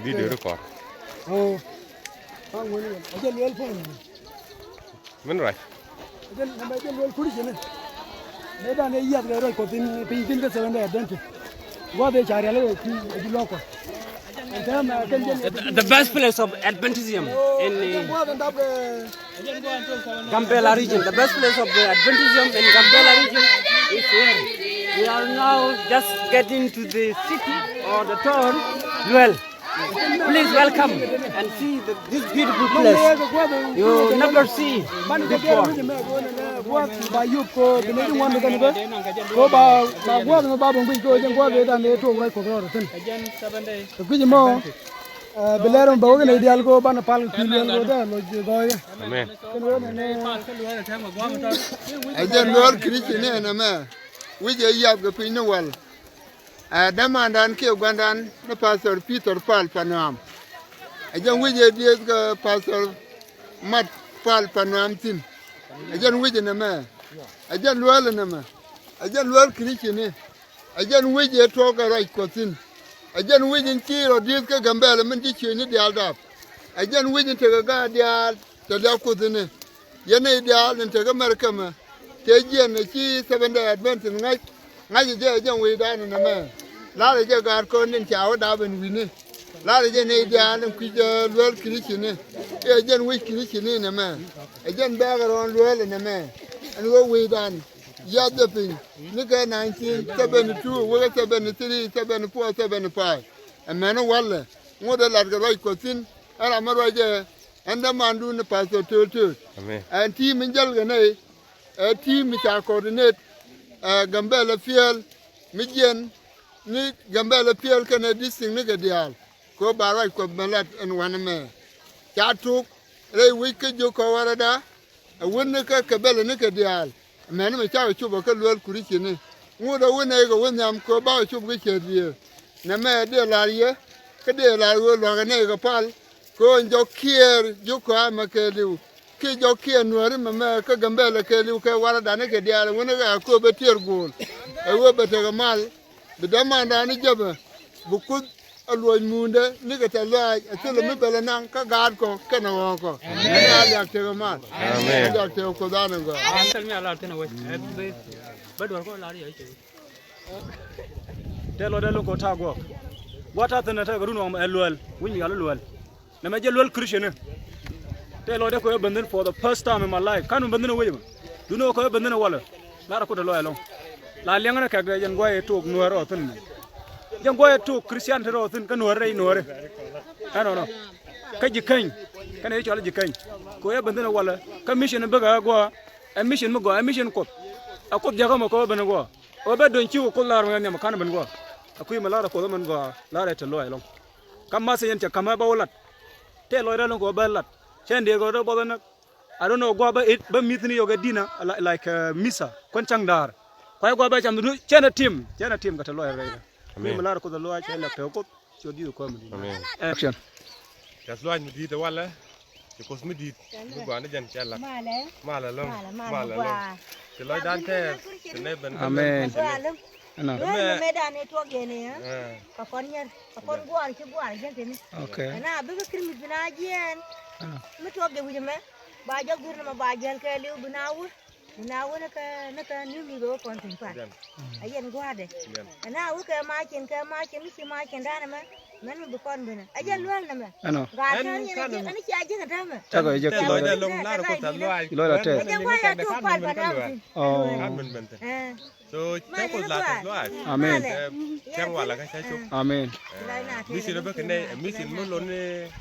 Video record. Oh, I'm going to get well phone. Mình rồi. Then I'm going to get well cushion. Maybe I need to record in Pinkin the 7 advantage. What they are local. The best place of Adventism in Gambela region. The best place of the Adventism in Gambela region is here. We are now just getting to the city or the town. Well, please welcome and see this beautiful place. You never see before. By you go the next one go by walk no babon go and go there and to right for Again 7 days. the more Beleron Bogan ideal go ban a pal killian go there no Amen. I just learn Christian and a man. We just have the Pinowell. Demand and kill Gwandan, the pastor Peter Paul Panam. I just wish you did Pastor Matt Paul Panam Tin. I just wish in a man. I just learn in a man. I just learn Christian. I just wish you talk a right question. I just wish in Kir or Disca Gambella, Mendici in the Aldap. I just wish in Tagadia, the Lakuzine. Yana ideal and Tag America. Tajian, the Chi 7 day advance in night. Ngay giờ chẳng quỳ đàn này mà, lá là giờ gạt con nên cháu đào bên quỳ này, lá là giờ này đàn nên quỳ giờ luộc kỹ chi này, giờ dân quỳ kỹ chi này mà, dân bé cái con luộc này mà, anh có quỳ đàn, giờ tập hình, những cái 1972, với cái 73, 74, 75, anh mà nó quan là, ngồi đó là cái loại cổ tin, anh làm rồi giờ, anh đã mang luôn cái passport thôi, anh team mình giờ cái này, team mình trả coordinate. Gambela fiel mijen ni Gambela fiel kana disting ni gadial ko barai ko malat en waname chatuk rei wike jo ko warada wonne ka kabela ni gadial men me chawo chuba ka lol kuriki ni nguda wone go wonyam ko ba chuba ke chedie na me de lariye ka de la wo lo ne go pal ko njo kier jo ko amakeliu ki jo ki nuari mama ka Gambela ke liu ke warada ne ke diala wona ga ko be ter gol e wo be te mal be damanda ni jabe bu ku alwo munde ni ke tala e tele me bele nan ka gad ko ke na ko ya ya te mal amen ya te ko dan go Tell me a lot in a way. But we're going to tell what I look at Tago. What happened at Runum Elwell? Winning a little. The major Christian. Tell what I could abandon for the first time in my life. Can't abandon away. Do not go abandon a waller. Not a put a lawyer along. La Lianga Kagay and Goy took Noir or Thin. Young Goy took Christian Terothin, can or rain or I don't know. Kaji Kane, can I tell you Kane? Go abandon a waller, commission a bugger, a mission Mugo, a mission court. A court Jagamo Benago. Or better don't you call Lara and Yamakaman go. A queen a lot of Coleman go, Lara to lawyer along. Come Massey and Kamabalat. Tell Lawyer go Bellat. Chandy go to Bodanak. I don't know, go about it, but meet me or dinner like Misa, Quanchangdar. Why go back and do Chana Tim got a lawyer. I'm a lot of the lawyer, should you come? Action. That's why we did the walla. Because we did. We go on the Janchella. Mala long. The Lord Dante. The neighbor. Amen. Medan itu agaknya, kapannya, kapan gua aja ni. Okay. Nah, begitu krim binajian, metu agak bujeme, bajak gurna ma bajal ke liu binawu nak ni migo kontimpan. Ayan gua deh. Nah, ke macin mesti macin dah nama. Mana bukan benar. Aja luar nama. Ano. Gada ni aja kata nama. Cago aja Lord long lara ko ta loy. Lord ate. Aja gua ya tu pal pada. Oh. Amen bente. So teko la loy. Amen. Chang wala ka sai chuk. Amen. Misi no bekene misi mo lo ne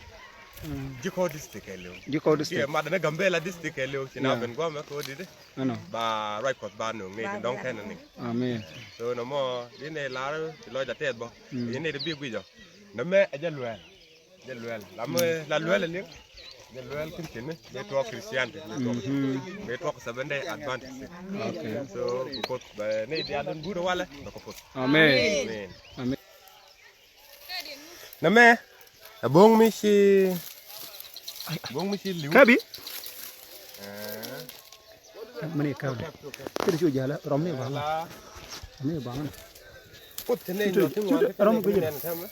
Jiko district elo. Jiko district. Yeah, madana Gambela district elo. Sina ben gwa ma ko dide. Ano. Ba right kot ba no ngi dong ken ni. Amen. So no mo dine la lo da tet bo. Dine de bi gwi jo. Na me aja luel. Ja luel. La luel ni. Ja luel Christian ni. De to Christian de. Me to 7 day advantage. Okay. So ko ba ne dia don buru wala ko pot. Amen. Amen. Na me abong mi si liu. Kabi. Mana kau? Kita cuci jalan. Ramai banget. Ramai banget. cốt thế này nó tiếng ngon cái này nè xem đó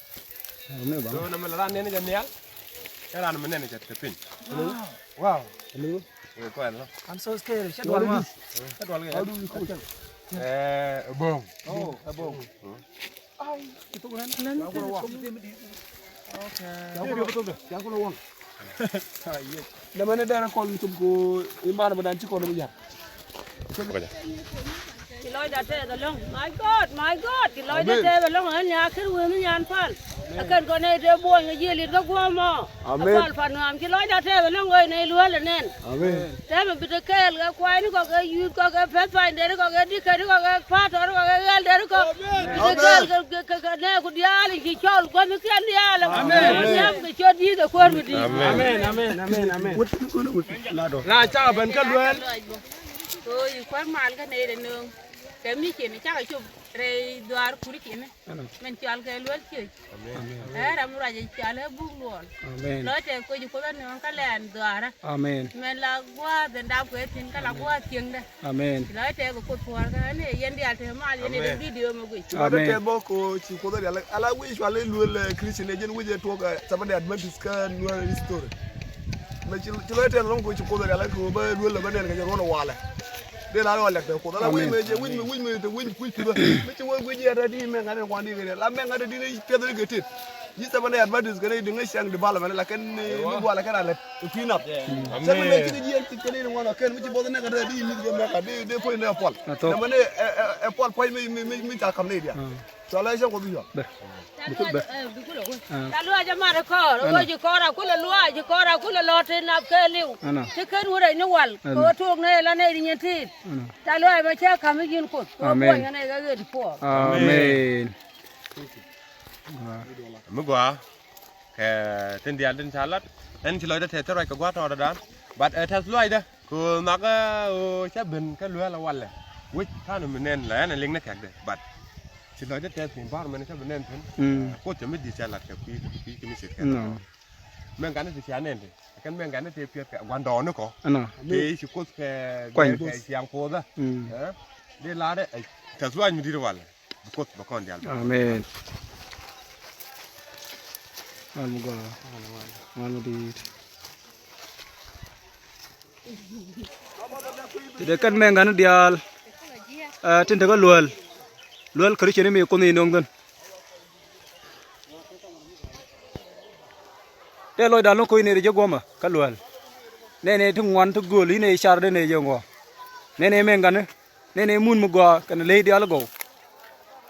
rồi nằm là đan nên nó nhẹ cái đan mình nên là chặt pin wow Hello. người coi nó I'm so scared. Shut one ma. cái đoạn How do we cook it? bông Oh, a bong. Ai, itu kan. Jangan kau wang. Jangan kau wang. Da mana da ko lu tum ko imana badan ci ko no ya. Chị lôi đặt thế rồi long, my God, chị lôi đặt thế rồi long ở nhà cái người nó nhàn phal, cần con này để buồn cái gì liền có qua mà, phal phal ngàm chị lôi đặt thế rồi long người này luôn là nên, thế mà bây giờ cái quay nó có cái yu có cái phép phai đấy nó có cái đi cái nó có cái phát nó có cái gal đấy nó có, bây giờ cái này của dia thì chị cho qua mấy cái dia là, cái cho đi rồi qua rồi đi, Amen. là cha bên cái luôn tôi khoan màn cái này để nương, cái mi chỉ này chắc là chụp rồi đoar curi chỉ này, mình chọn cái luôn chứ, làm ra gì chọn là buông luôn, Amen. nói thế coi có bên nương cái làn đoar á, Amen. mình là qua đến đào cái tin cái là qua tiếng đây, Amen. nói thế có cột phật cái này yên đi thì mà yên đi video mà gửi, Amen. Ada tebo ko ci ko dari ala wi swale luel Christian jen wi je to ka sabande Adventist ka nuwa restore ma ci lo te lon ko ci ko dari ala ko ba luel ba den ga rono wala de la wala ko da la wi me je wi me te wi ku ku ba ma ci wo wi je da di me ngane ko andi ga la me ngade di ni pedro ga tit ji sabande Adventist ga di ngai sang di bala me la ken ni wala kan ala pinap sabande ci ji ci kene ni wona ken mi ci bodo ne ga di mi ga me ka de ko ne pol sabande e pol pay mi ta kam ne dia so la sang ko bi yo ta lúa cho mà nó có, rồi chỉ có ra cũng là lúa, chỉ có ra cũng là lót trên nắp kê liu, thế cái nuôi đấy nó quằn, có thuốc này là này đi nhận thịt, ta lúa mà chơi cầm cái gì cũng, có bùi cái này cái gì thì phù. Amen. mức quá cái tên điền tên salad anh chỉ nói đã thấy rồi cái quá to đó bạn ở theo lối đó cô mặc cái bình cái lúa là quằn này, quýt thằng mình nên là anh linh nó khác đấy bạn chỉ nói đã thấy thì bao mình sẽ mình nên thế, cô chỉ biết đi salad cái cái mình sẽ cái mình cái này thì chả nên thì cái mình cái này thì cái quằn đỏ nó có, thì chỉ có cái giang khô đó, để lá đấy theo lối mình đi đâu quằn, cô bà con đi ăn. Amen. Almuga. Almudi. Tidak kan mengan dial. Tinta ko lual Christian mi ko ni nong don. Te loy dal ko ni je goma ka lual. Ne thung ngon thung go li ne char de ne je ngo. Ne mengan ne mun mu go kan le dial go.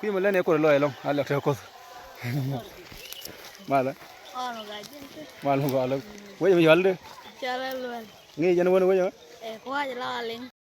Khi mà lên này có loy long, hay là theo cô. Mà luôn gọi là quay về giờ đi Cara luar. nghe cho nó quên quay giờ Kuah je lah ling.